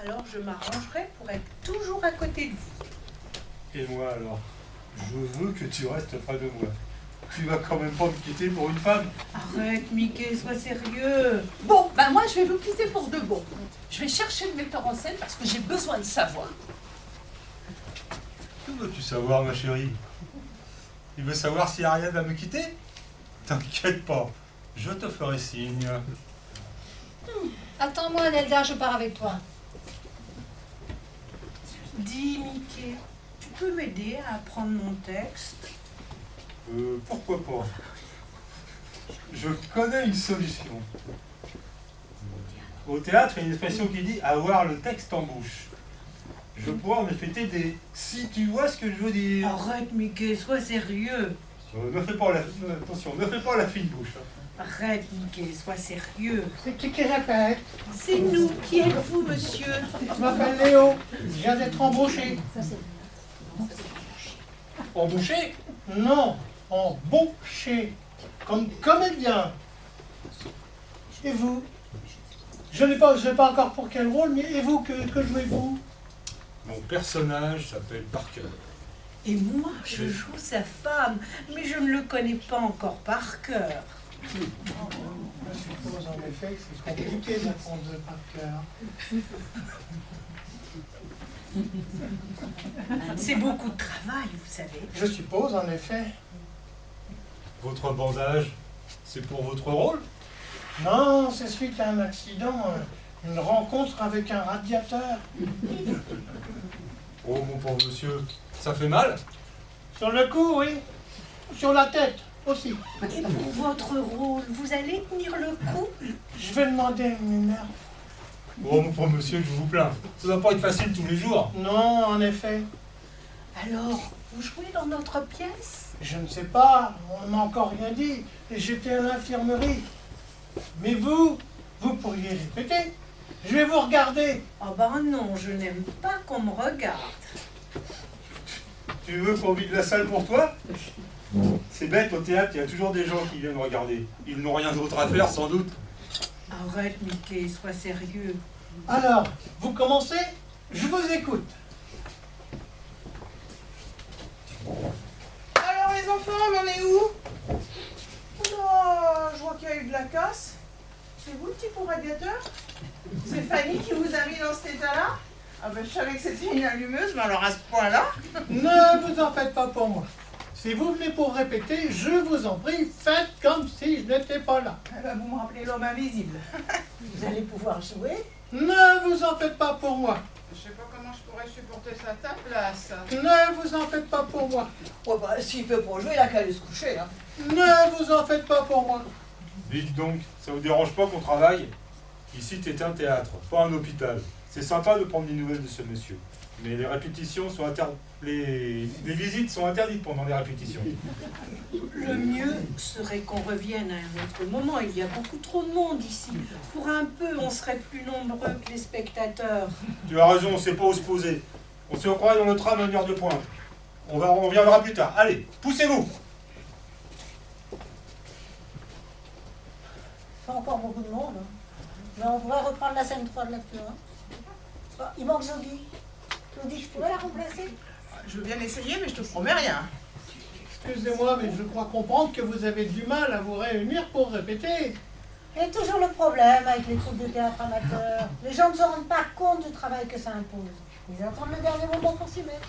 Alors je m'arrangerai pour être toujours à côté de vous. Et moi alors, je veux que tu restes près de moi. Tu vas quand même pas me quitter pour une femme. Arrête, Mickey, sois sérieux. Bon, ben moi je vais vous quitter pour de bon. Je vais chercher le metteur en scène parce que j'ai besoin de savoir. Que veux-tu savoir, ma chérie? Tu veux savoir si Ariel va me quitter? T'inquiète pas, je te ferai signe. Attends-moi, Nelda, je pars avec toi. Dis, Mickey, tu peux m'aider à apprendre mon texte? Pourquoi pas? Je connais une solution. Au théâtre, il y a une expression qui dit avoir le texte en bouche. Je pourrais en effet t'aider, si tu vois ce que je veux dire. Arrête, Mickey, sois sérieux. Ne fais pas la... Attention, ne fais pas la fine bouche. Arrête, Mickey, sois sérieux. C'est qui répète? C'est nous. Qui êtes-vous, monsieur? Je m'appelle Léo. Je viens d'être embauché. Embouché? Non, embauché. Comme comédien. Et vous? Je ne sais pas encore pour quel rôle, mais et vous, que jouez-vous? Mon personnage s'appelle Parker. Et moi, je joue sa femme, mais je ne le connais pas encore par cœur. Je suppose en effet que c'est compliqué d'apprendre par cœur. C'est beaucoup de travail, vous savez. Je suppose en effet. Votre bandage, c'est pour votre rôle? Non, c'est suite à un accident, une rencontre avec un radiateur. Oh mon pauvre monsieur, ça fait mal? Sur le cou, oui. Sur la tête aussi. Et pour votre rôle, vous allez tenir le coup? Je vais demander à une mère. Oh mon pauvre monsieur, je vous plains. Ça doit pas être facile tous les jours. Non, en effet. Alors, vous jouez dans notre pièce? Je ne sais pas, on ne m'a encore rien dit. Et j'étais à l'infirmerie. Mais vous pourriez répéter. Je vais vous regarder. Oh ben non, je n'aime pas qu'on me regarde. Tu veux qu'on vide la salle pour toi? C'est bête, au théâtre, il y a toujours des gens qui viennent regarder. Ils n'ont rien d'autre à faire, sans doute. Arrête, Mickey, sois sérieux. Alors, vous commencez? Je vous écoute. Alors les enfants, on en est où? Oh, je vois qu'il y a eu de la casse. C'est vous le type au radiateur? C'est Fanny qui vous a mis dans cet état-là? Ah ben je savais que c'était une allumeuse, mais alors à ce point-là? Ne vous en faites pas pour moi. Si vous venez pour répéter, je vous en prie, faites comme si je n'étais pas là. Eh ben, vous me rappelez l'homme invisible. Vous allez pouvoir jouer. Ne vous en faites pas pour moi. Je sais pas comment je pourrais supporter ça à ta place. Ne vous en faites pas pour moi. Ouais, bah, s'il peut pas jouer, il a qu'à aller se coucher. Hein. Ne vous en faites pas pour moi. Dites donc, ça vous dérange pas qu'on travaille? Ici, t'es un théâtre, pas un hôpital. C'est sympa de prendre des nouvelles de ce monsieur. Mais les répétitions sont les visites sont interdites pendant les répétitions. Le mieux serait qu'on revienne à un autre moment. Il y a beaucoup trop de monde ici. Pour un peu, on serait plus nombreux que les spectateurs. Tu as raison, on sait pas où se poser. On se croit dans le tram à une heure de pointe. On reviendra plus tard. Allez, poussez-vous! Pas encore beaucoup de monde. Hein. Mais on pourrait reprendre la scène 3 de l'acte 1. Il manque Jogi. Tu me dis que je pourrais la remplacer? Je veux bien essayer, mais je te promets rien. Excusez-moi, mais je crois comprendre que vous avez du mal à vous réunir pour répéter. Et toujours le problème avec les troupes de théâtre amateurs. Les gens ne se rendent pas compte du travail que ça impose. Ils attendent le dernier moment pour s'y mettre.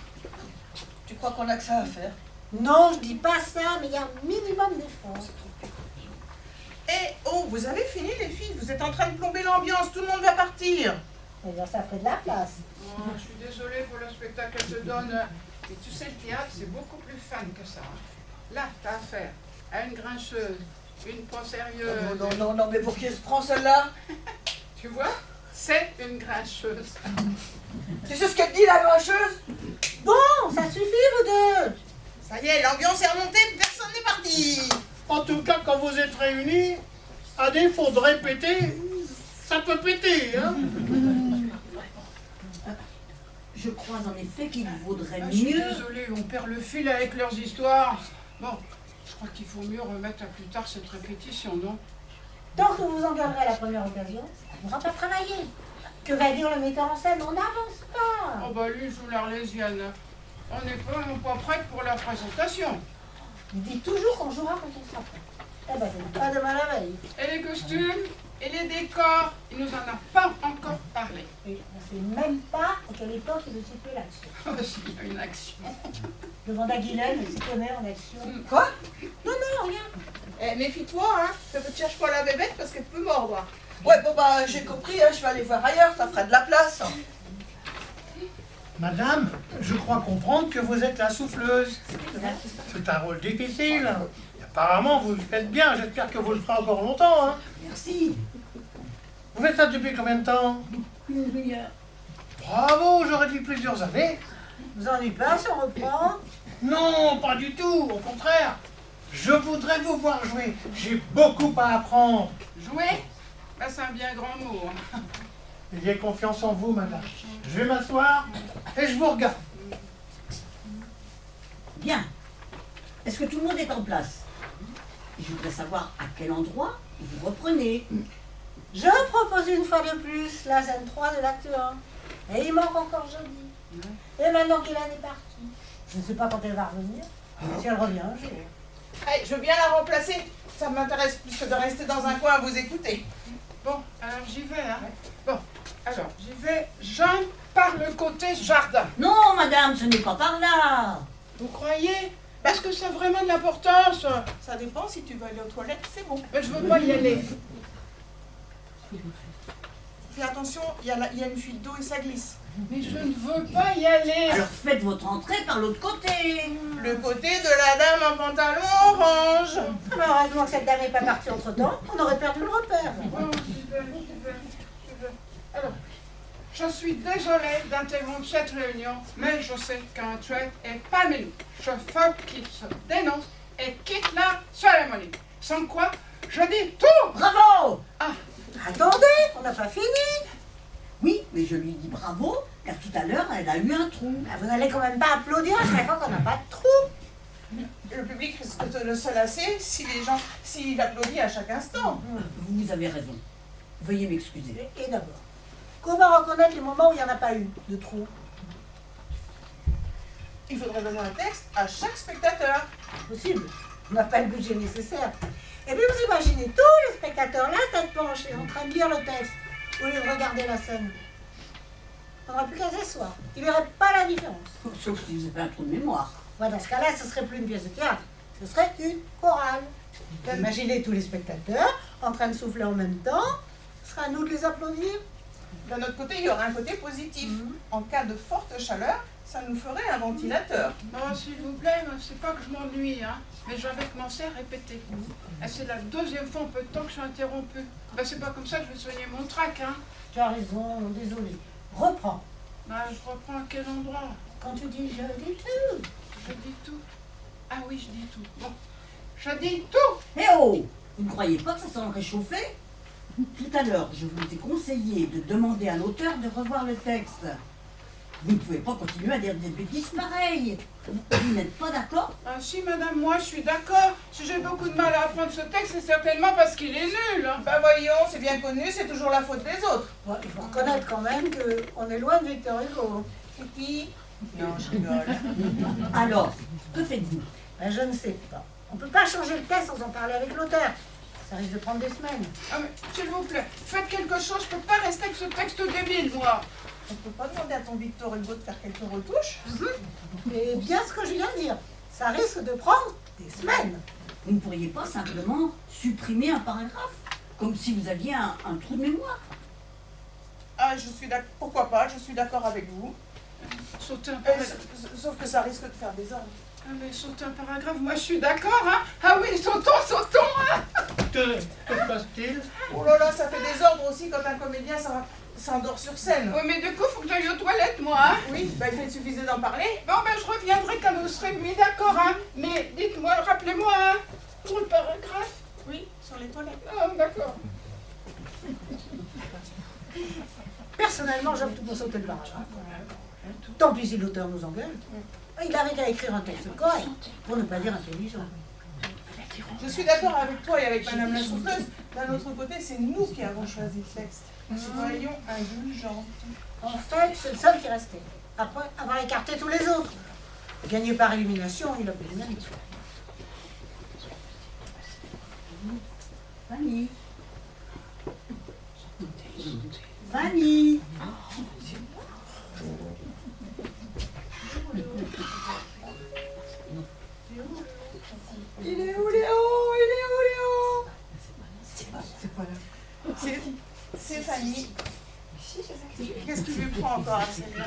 Tu crois qu'on a que ça à faire? Non, je dis pas ça, mais il y a un minimum d'effort. Eh oh, vous avez fini les filles? Vous êtes en train de plomber l'ambiance, tout le monde va partir. Et bien, ça ferait de la place. Oh, je suis désolée pour le spectacle qu'elle te donne. Et tu sais, le théâtre, c'est beaucoup plus fun que ça. Là, t'as affaire à une grincheuse, une pas sérieuse. Non, mais pour qui elle se prend celle-là? Tu vois? C'est une grincheuse. Tu sais ce qu'elle dit, la grincheuse? Bon, ça suffit, vous deux. Ça y est, l'ambiance est remontée, personne n'est parti. En tout cas, quand vous êtes réunis, à défaut de répéter, ça peut péter, hein? Je crois en effet qu'il vaudrait Je suis mieux. désolée, on perd le fil avec leurs histoires. Bon, je crois qu'il faut mieux remettre à plus tard cette répétition, non? Tant que vous en garderez à la première occasion, ça ne pourra pas travailler. Que va dire le metteur en scène? On n'avance pas. Oh bah lui, joue l'Arlésienne. On n'est pas prêts pour la présentation. Il dit toujours qu'on jouera quand on sera prêt. Eh ben, c'est pas demain la veille. Et les costumes, et les décors, il nous en a pas encore parlé. Et on ne sait même pas à quelle époque il veut situer l'action. Oh, s'il y a une action. Demande à Guylaine, elle s'y connaît en action. Quoi? Non, rien. Eh, méfie-toi, hein. Ne cherche pas la bébête parce qu'elle peut mordre. Ouais, bon bah j'ai compris, hein, je vais aller voir ailleurs, ça fera de la place. Madame, je crois comprendre que vous êtes la souffleuse. C'est un rôle difficile. Et apparemment, vous le faites bien. J'espère que vous le ferez encore longtemps. Hein. Merci. Vous faites ça depuis combien de temps? Une demi-heure. Bravo, j'aurais dit plusieurs années. Vous en dites pas, si on reprend? Non, pas du tout. Au contraire. Je voudrais vous voir jouer. J'ai beaucoup à apprendre. Jouer? Bah, c'est un bien grand mot. Hein. Ayez confiance en vous, madame. Je vais m'asseoir et je vous regarde. Bien. Est-ce que tout le monde est en place? Je voudrais savoir à quel endroit vous reprenez. Je propose une fois de plus la scène 3 de l'acte 1. Et il manque encore jeudi. Et maintenant qu'Hélène est partie, je ne sais pas quand elle va revenir. Si elle revient un jour. Hey, je veux bien la remplacer. Ça m'intéresse plus que de rester dans un coin à vous écouter. Bon, alors j'y vais. Hein. Bon, alors j'y vais. Jean par le côté jardin. Non, madame, ce n'est pas par là. Vous croyez? Est-ce que ça a vraiment de l'importance? Ça dépend, si tu veux aller aux toilettes, c'est bon. Mais je veux pas y aller. Fais attention, il y a une fuite d'eau et ça glisse. Mais je ne veux pas y aller. Alors faites votre entrée par l'autre côté. Le côté de la dame en pantalon orange. Mais heureusement que cette dame n'est pas partie entre temps, on aurait perdu le repère. Oh, j'y vais. Alors, je suis désolée d'interrompre cette réunion, mais je sais qu'un trait est parmi nous. Je veux qu'il se dénonce et quitte la cérémonie. Sans quoi, je dis tout. Bravo. Attendez, on n'a pas fini. Oui, mais je lui dis bravo, car tout à l'heure, elle a eu un trou. Ah, vous n'allez quand même pas applaudir à chaque fois qu'on n'a pas de trou. Le public risque de se lasser s'il applaudit à chaque instant. Vous avez raison. Veuillez m'excuser. Et d'abord, comment reconnaître les moments où il n'y en a pas eu de trou? Il faudrait donner un texte à chaque spectateur. Possible. On n'a pas le budget nécessaire. Et puis vous imaginez tous les spectateurs là, tête penchée, en train de lire le texte, au lieu de regarder la scène. On n'aurait plus qu'à s'asseoir. Ils ne verraient pas la différence. Sauf si vous avez un trou de mémoire. Ouais, dans ce cas-là, ce ne serait plus une pièce de théâtre, ce serait une chorale. Imaginez tous les spectateurs en train de souffler en même temps. Ce sera à nous de les applaudir. D'un autre côté, il y aura un côté positif. En cas de forte chaleur, ça nous ferait un ventilateur. Oh, s'il vous plaît, c'est pas que je m'ennuie, hein, mais j'avais commencé à répéter. Et c'est la deuxième fois en peu de temps que je suis interrompue. Ben, c'est pas comme ça que je vais soigner mon trac, hein. Tu as raison, désolé. Reprends. Ben, je reprends à quel endroit? Quand tu dis je dis tout. Je dis tout. Ah oui, je dis tout. Bon, je dis tout. Eh oh! Vous ne croyez pas que ça s'en réchauffait? Tout à l'heure, je vous ai conseillé de demander à l'auteur de revoir le texte. Vous ne pouvez pas continuer à dire des bêtises pareilles. Vous n'êtes pas d'accord? Ah si, madame, moi, je suis d'accord. Si j'ai beaucoup de mal à apprendre ce texte, c'est certainement parce qu'il est nul. Hein. Bah voyons, c'est bien connu, c'est toujours la faute des autres. Bon, il faut reconnaître quand même qu'on est loin de Victor Hugo. C'est qui? Non, je rigole. Alors, que faites-vous? Ben, je ne sais pas. On ne peut pas changer le texte sans en parler avec l'auteur. Ça risque de prendre des semaines. Ah mais, s'il vous plaît, faites quelque chose. Je peux pas rester avec ce texte débile, moi. On peut pas demander à ton Victor Hugo de faire quelques retouches? Et bien ce que je viens de dire, ça risque de prendre des semaines. Vous ne pourriez pas simplement supprimer un paragraphe, comme si vous aviez un trou de mémoire. Ah, je suis d'accord. Pourquoi pas? Je suis d'accord avec vous. Sauter un paragraphe. Sauf que ça risque de faire des ordres. Ah mais sauter un paragraphe, moi je suis d'accord, hein. Ah oui, sautons, hein. Que se passe-t-il? Oh là là, ça fait des ordres aussi quand un comédien s'endort sur scène. Oui, mais du coup, faut que j'aille aux toilettes, moi, hein. Oui, bah il suffisait d'en parler. Bon, ben je reviendrai quand vous serez mis d'accord, hein. Mais dites-moi, rappelez-moi, hein. Pour le paragraphe. Oui, sur les toilettes. Ah, d'accord. Personnellement, j'opte pour sauter le paragraphe. Tant pis si l'auteur nous engueule. Il avait qu'à écrire un texte correct, pour ne pas dire intelligent. Je suis d'accord avec toi et avec Madame la souffleuse. D'un autre côté, c'est nous qui avons choisi le texte. Soyons indulgents. En fait, c'est le seul qui restait. Après avoir écarté tous les autres. Gagné par élimination, il a pris le mérite. Fanny. Fanny. Il est où Léo? Il est où Léo? C'est pas là. C'est Fanny. Qu'est-ce qui lui prend encore à celle-là?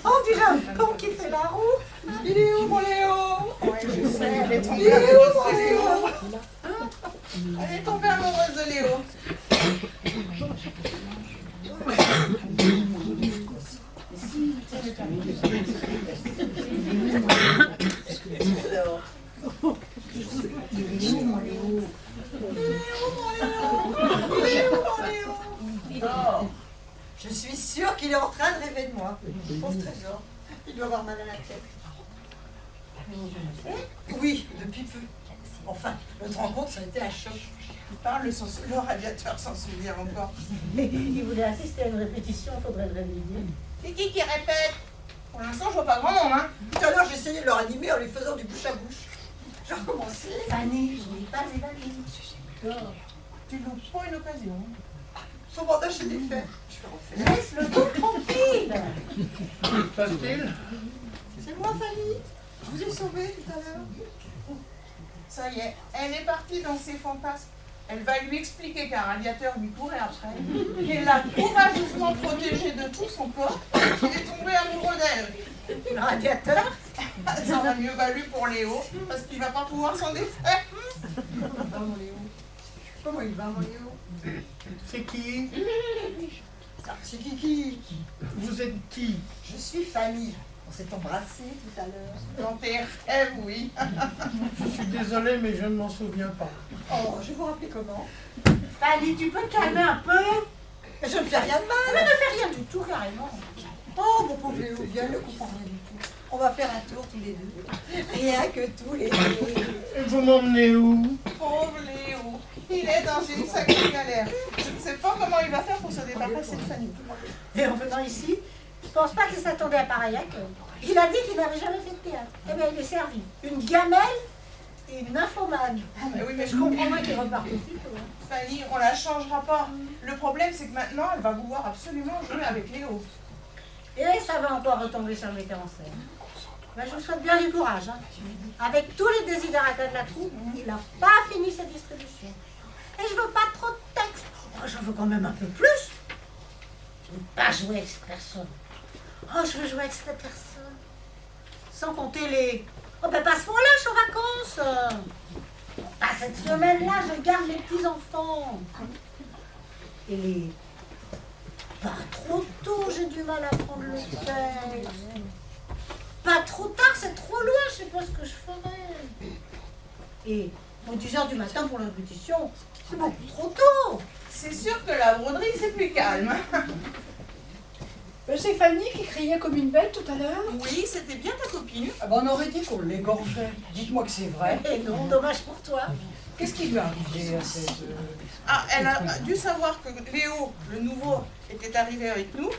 Oh, déjà, quand qui fait la roue? Il est où mon Léo? Ouais, je sais, elle est Il tombée est où mon amoureuse de Léo? Léo. Elle est tombée amoureuse de Léo. Non. Je suis sûre qu'il est en train de rêver de moi. Pauvre trésor. Il doit avoir mal à la tête. Oui, depuis peu. Enfin, notre rencontre, ça a été un choc. Il parle, le radiateur s'en souvient encore. Il voulait assister à une répétition, il faudrait le réveiller. C'est qui répète? Pour l'instant, je vois pas grand monde, hein. Tout à l'heure, j'ai essayé de le ranimer en lui faisant du bouche à bouche. J'ai recommencé. Fanny, je n'ai pas évalué. Tu loupes pas une occasion. Son mandat chez des faits. Je vais refaire. Laisse-le tout tranquille. Que se passe-t-il? C'est moi, Fanny. Je vous ai sauvé tout à l'heure. Ça y est, elle est partie dans ses fantasmes. Elle va lui expliquer qu'un radiateur lui courait après, qu'elle l'a courageusement protégé de tout son corps, qu'il est tombé amoureux d'elle. Le radiateur? Ça va mieux valu pour Léo, parce qu'il va pas pouvoir s'en défaire. Oh, mon Léo. Comment il va, mon Léo? C'est qui? C'est Kiki. Vous êtes qui? Je suis Fanny. On s'est embrassés tout à l'heure. Dans tes rêves, oui. Je suis désolé, mais je ne m'en souviens pas. Oh, je vais vous rappeler comment? Fanny, tu peux te calmer un peu? Mais je ne fais rien de Mais mal. ne fais rien du tout, carrément. Oh, mon pauvre Léo, viens, ne comprends rien du tout. On va faire un tour tous les deux. Rien que tous les deux. Et vous m'emmenez où? Pauvre Léo, il est dans une sacrée galère. Je ne sais pas comment il va faire pour se débarrasser de Fanny. Et en venant ici, je pense pas qu'il s'attendait à pareil accueil. Il a dit qu'il n'avait jamais fait de théâtre. Eh bien, il est servi. Une gamelle et une nymphomane. Mais oui, mais Je comprendrais qu'il reparte aussi. Fanny, on la changera pas. Le problème, c'est que maintenant, elle va vouloir absolument jouer avec Léo. Et ça va encore retomber sur le metteur en scène. Ben, je vous souhaite bien du courage. Hein. Avec tous les désidératas de la troupe, il n'a pas fini sa distribution. Et je veux pas trop de texte. Oh, j'en veux quand même un peu plus. Je ne veux pas jouer avec cette personne. Oh, je veux jouer avec cette personne. Sans compter les... Oh, ben pas ce moment-là, je suis en vacances. Pas cette semaine-là, je garde les petits-enfants. Et les... Pas trop tôt, j'ai du mal à prendre le texte. Pas trop tard, c'est trop loin, je sais pas ce que je ferais. Et aux 10h du matin pour la répétition, c'est beaucoup trop tôt. C'est sûr que la broderie, c'est plus calme. C'est Fanny qui criait comme une bête tout à l'heure. Oui, c'était bien ta copine. Ah ben, on aurait dit qu'on l'égorgeait. Dites-moi que c'est vrai. Et non, dommage pour toi. Qu'est-ce qui lui est arrivé à cette... Ah, elle a dû savoir que Léo, le nouveau, était arrivé avec nous.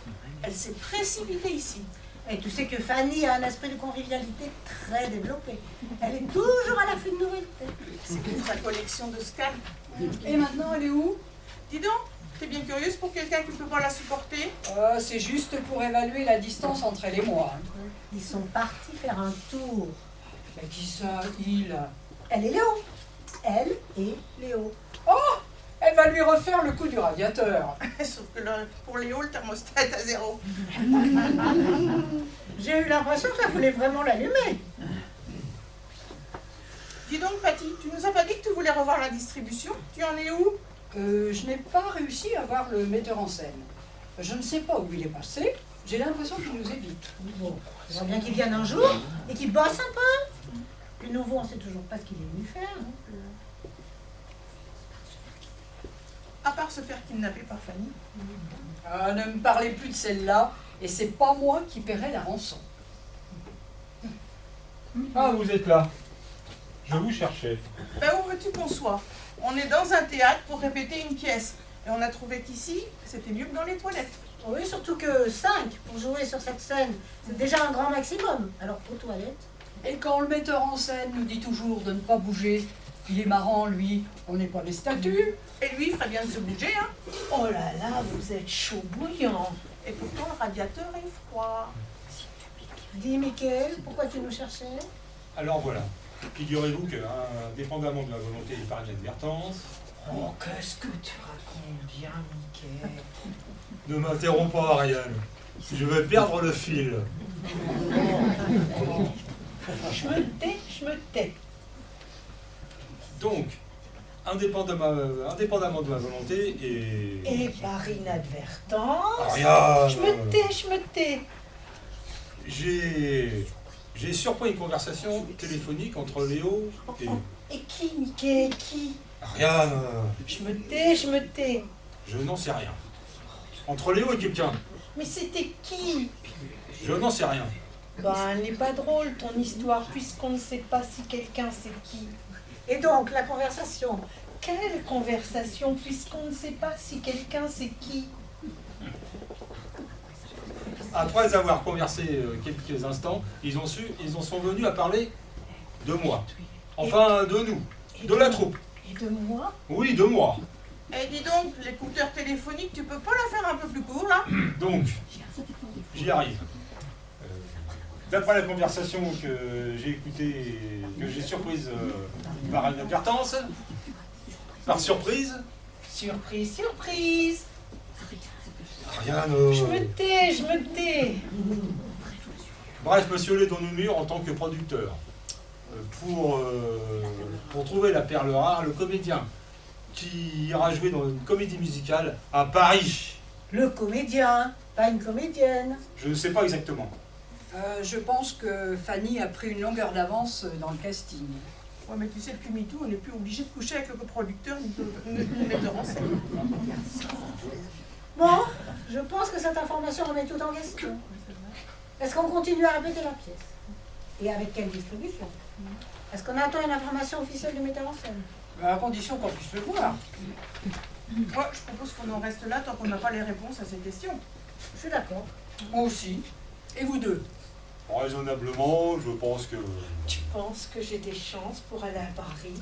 Elle s'est précipitée ici. Et tu sais que Fanny a un esprit de convivialité très développé. Elle est toujours à l'affût de nouveautés. C'est pour sa collection de scalps. Et maintenant, elle est où? Dis donc, t'es bien curieuse pour quelqu'un qui ne peut pas la supporter? C'est juste pour évaluer la distance entre elle et moi. Ils sont partis faire un tour. Mais qui ça, il? Elle et Léo. Elle et Léo. Oh! Elle va lui refaire le coup du radiateur. Sauf que pour Léo, le thermostat est à 0. J'ai eu l'impression que ça voulait vraiment l'allumer. Dis donc, Patty, tu nous as pas dit que tu voulais revoir la distribution? Tu en es où? Je n'ai pas réussi à voir le metteur en scène. Je ne sais pas où il est passé. J'ai l'impression qu'il nous évite. Bon, j'aimerais bien qu'il vienne un jour et qu'il bosse un peu. Le nouveau, on ne sait toujours pas ce qu'il est venu faire. À part se faire kidnapper par Fanny. Ah, ne me parlez plus de celle-là, et c'est pas moi qui paierai la rançon. Ah, vous êtes là. Je vous cherchais. Ben où veux-tu qu'on soit? On est dans un théâtre pour répéter une pièce. Et on a trouvé qu'ici, c'était mieux que dans les toilettes. Oui, surtout que 5 pour jouer sur cette scène, c'est déjà un grand maximum. Alors aux toilettes. Et quand le metteur en scène nous dit toujours de ne pas bouger, il est marrant, lui, on n'est pas des statues. Et lui, il ferait bien de se bouger, hein. Oh là là, vous êtes chaud bouillant. Et pourtant, le radiateur est froid. Dis Mickaël, pourquoi tu nous cherchais? Alors voilà. Figurez-vous que, indépendamment de ma volonté et par inadvertance, Oh, qu'est-ce que tu racontes bien, Mickaël. ne m'interromps pas, Ariane. Je vais perdre le fil. Je me tais. Donc, indépendamment de ma volonté Et par inadvertance. Ariane, Je me tais. j'ai surpris une conversation téléphonique entre Léo et... Et qui, Mickaël, qui? Ariane, Je me tais. je n'en sais rien. Entre Léo et quelqu'un, Mais c'était qui? je n'en sais rien. Ben, elle n'est pas drôle, ton histoire, puisqu'on ne sait pas si quelqu'un c'est qui. Et donc, la conversation? Quelle conversation, puisqu'on ne sait pas si quelqu'un c'est qui? Après avoir conversé quelques instants, ils en sont venus à parler de moi. Enfin, de nous, de la troupe. Et de moi? Oui, de moi. Et dis donc, l'écouteur téléphonique, tu peux pas la faire un peu plus court, là? Donc, j'y arrive. D'après la conversation que j'ai écoutée, que j'ai surprise par inadvertance, par surprise, Surprise, surprise. Ariane. Je me tais. Bref, monsieur Lé dans nos murs en tant que producteur. Pour trouver la perle rare, le comédien qui ira jouer dans une comédie musicale à Paris. Le comédien, pas une comédienne. Je ne sais pas exactement. Je pense que Fanny a pris une longueur d'avance dans le casting. Ouais, mais tu sais, depuis MeToo, on n'est plus obligé de coucher avec le coproducteur ni le metteur en scène. Bon, je pense que cette information remet tout en question. Est-ce qu'on continue à répéter la pièce? Et avec quelle distribution? Est-ce qu'on attend une information officielle du metteur en scène? À condition qu'on puisse le voir. Moi, je propose qu'on en reste là tant qu'on n'a pas les réponses à ces questions. Je suis d'accord. Moi aussi. Et vous deux? Raisonnablement, je pense que... Tu penses que j'ai des chances pour aller à Paris?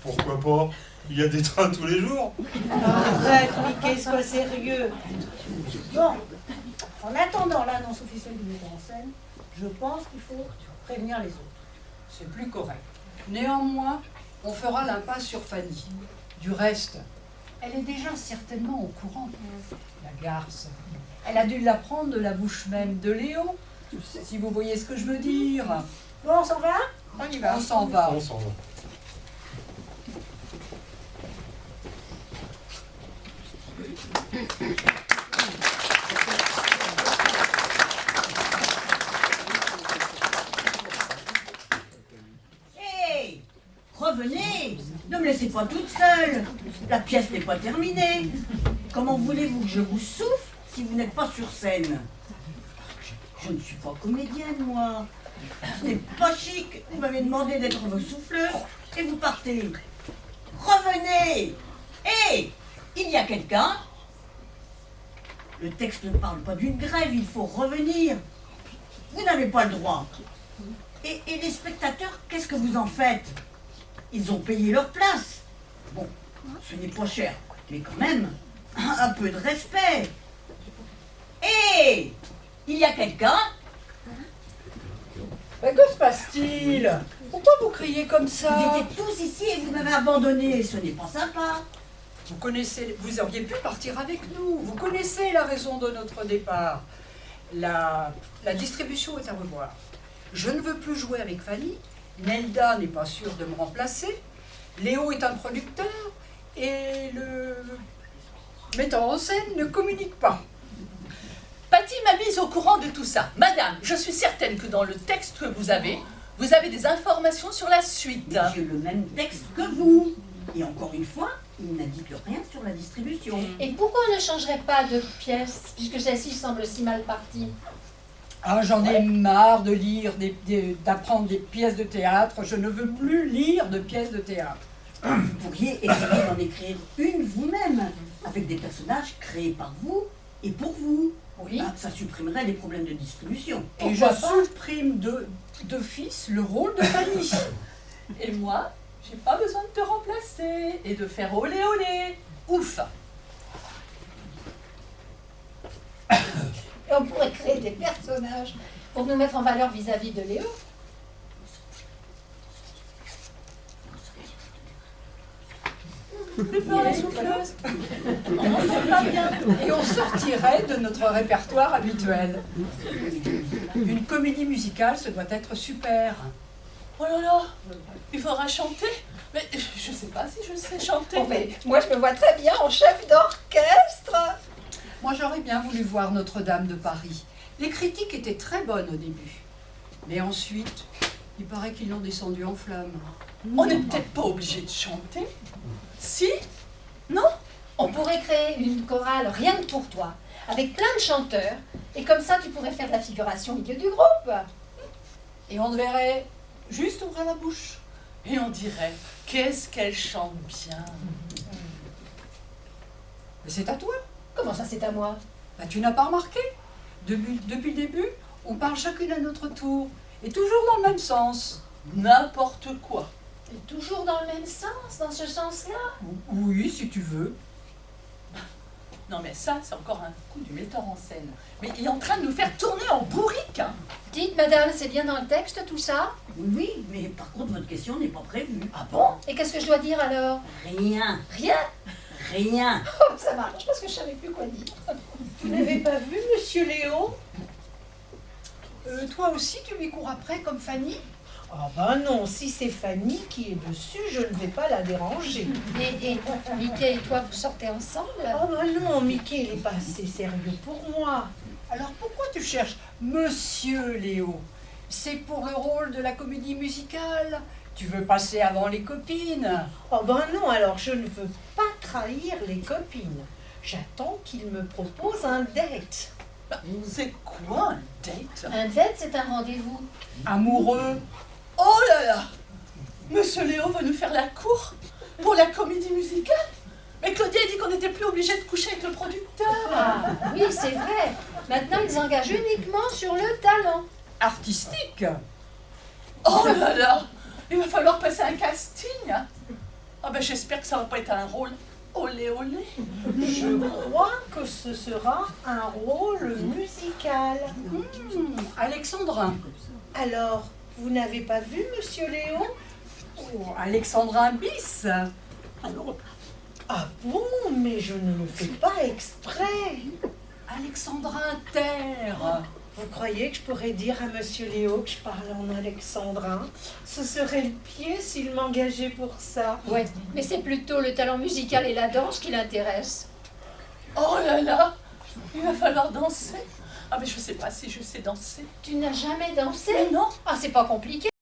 Pourquoi pas? Il y a des trains tous les jours. Arrête, Mickey, sois sérieux. Bon, en attendant l'annonce officielle du metteur en scène, je pense qu'il faut prévenir les autres. C'est plus correct. Néanmoins, on fera l'impasse sur Fanny. Du reste, elle est déjà certainement au courant. La garce. Elle a dû l'apprendre de la bouche même de Léo. Si vous voyez ce que je veux dire. Bon, on s'en va? On y va. On s'en va. On s'en va. Hé, revenez, ne me laissez pas toute seule. La pièce n'est pas terminée. Comment voulez-vous que je vous souffle si vous n'êtes pas sur scène? Je ne suis pas comédienne, moi. Ce n'est pas chic. Vous m'avez demandé d'être vos souffleurs et vous partez. Revenez. Hé, il y a quelqu'un? Le texte ne parle pas d'une grève, il faut revenir. Vous n'avez pas le droit. Et les spectateurs, qu'est-ce que vous en faites? Ils ont payé leur place. Bon, ce n'est pas cher, mais quand même, un peu de respect. Hé, il y a quelqu'un? Mais que se passe-t-il? Pourquoi vous criez comme ça? Vous étiez tous ici et vous m'avez abandonné, ce n'est pas sympa. Vous auriez pu partir avec nous. Vous connaissez la raison de notre départ. La distribution est à revoir. Je ne veux plus jouer avec Fanny. Nelda n'est pas sûre de me remplacer. Léo est un producteur. Et le metteur en scène ne communique pas. Patty m'a mise au courant de tout ça. Madame, je suis certaine que dans le texte que vous avez des informations sur la suite. Mais j'ai le même texte que vous. Et encore une fois, il n'indique rien sur la distribution. Et pourquoi on ne changerait pas de pièce, puisque celle-ci semble si mal partie? Ah, j'en ai marre de lire, d'apprendre des pièces de théâtre. Je ne veux plus lire de pièces de théâtre. Vous pourriez essayer d'en écrire une vous-même, avec des personnages créés par vous et pour vous. Oui. Ah, ça supprimerait les problèmes de distribution. Et je supprime d'office le rôle de Fanny. Et moi, j'ai pas besoin de te remplacer et de faire olé olé. Ouf. Et on pourrait créer des personnages pour nous mettre en valeur vis-à-vis de Léo. Plus peur la souffleuse. Non, c'est pas bien. Et on sortirait de notre répertoire habituel. Une comédie musicale, ce doit être super. Oh là là, il faudra chanter. Mais je sais pas si je sais chanter. Bon, mais moi, je me vois très bien en chef d'orchestre. Moi, j'aurais bien voulu voir Notre-Dame de Paris. Les critiques étaient très bonnes au début. Mais ensuite, il paraît qu'ils l'ont descendu en flammes. On n'est peut-être pas obligé de chanter. Si? Non? On pourrait créer une chorale rien que pour toi, avec plein de chanteurs, et comme ça, tu pourrais faire de la figuration au milieu du groupe. Et on devrait juste ouvrir la bouche. Et on dirait, qu'est-ce qu'elle chante bien. Mais c'est à toi. Comment ça, c'est à moi? Bah, tu n'as pas remarqué? Depuis le début, on parle chacune à notre tour. Et toujours dans le même sens. N'importe quoi. Et toujours dans le même sens, dans ce sens-là? Oui, si tu veux. Non mais ça, c'est encore un coup du metteur en scène. Mais il est en train de nous faire tourner en bourrique. Hein. Dites, madame, c'est bien dans le texte tout ça? Oui, mais par contre, votre question n'est pas prévue. Ah bon? Et qu'est-ce que je dois dire alors? Rien, Rien? rien. Oh, ça marche, parce que je savais plus quoi dire. Vous n'avez pas vu Monsieur Léo? Toi aussi, tu lui cours après comme Fanny? Ah ben non, si c'est Fanny qui est dessus, je ne vais pas la déranger. Et Mickey et toi, vous sortez ensemble? Ah ben non, Mickey, il est pas assez sérieux pour moi. Alors pourquoi tu cherches Monsieur Léo? C'est pour le rôle de la comédie musicale. Tu veux passer avant les copines. Oh ben non, alors je ne veux pas trahir les copines. J'attends qu'il me propose un date. C'est quoi un date? Un date, c'est un rendez-vous. Amoureux. Oh là là! Monsieur Léo veut nous faire la cour pour la comédie musicale? Mais Claudia a dit qu'on n'était plus obligé de coucher avec le producteur. Ah, oui, c'est vrai. Maintenant, ils engagent uniquement sur le talent. Artistique. Oh là là! Il va falloir passer un casting. Ah ben j'espère que ça va pas être un rôle olé olé. Je crois que ce sera un rôle musical. Alexandrin. Alors, vous n'avez pas vu Monsieur Léo? Oh, Alexandrin bis. Ah bon, mais je ne le fais pas exprès. Alexandrin terre. Vous croyez que je pourrais dire à Monsieur Léo que je parle en alexandrin? Ce serait le pied s'il m'engageait pour ça. Ouais, mais c'est plutôt le talent musical et la danse qui l'intéressent. Oh là là! Il va falloir danser. Ah mais je sais pas si je sais danser. Tu n'as jamais dansé? Mais non. Ah, c'est pas compliqué.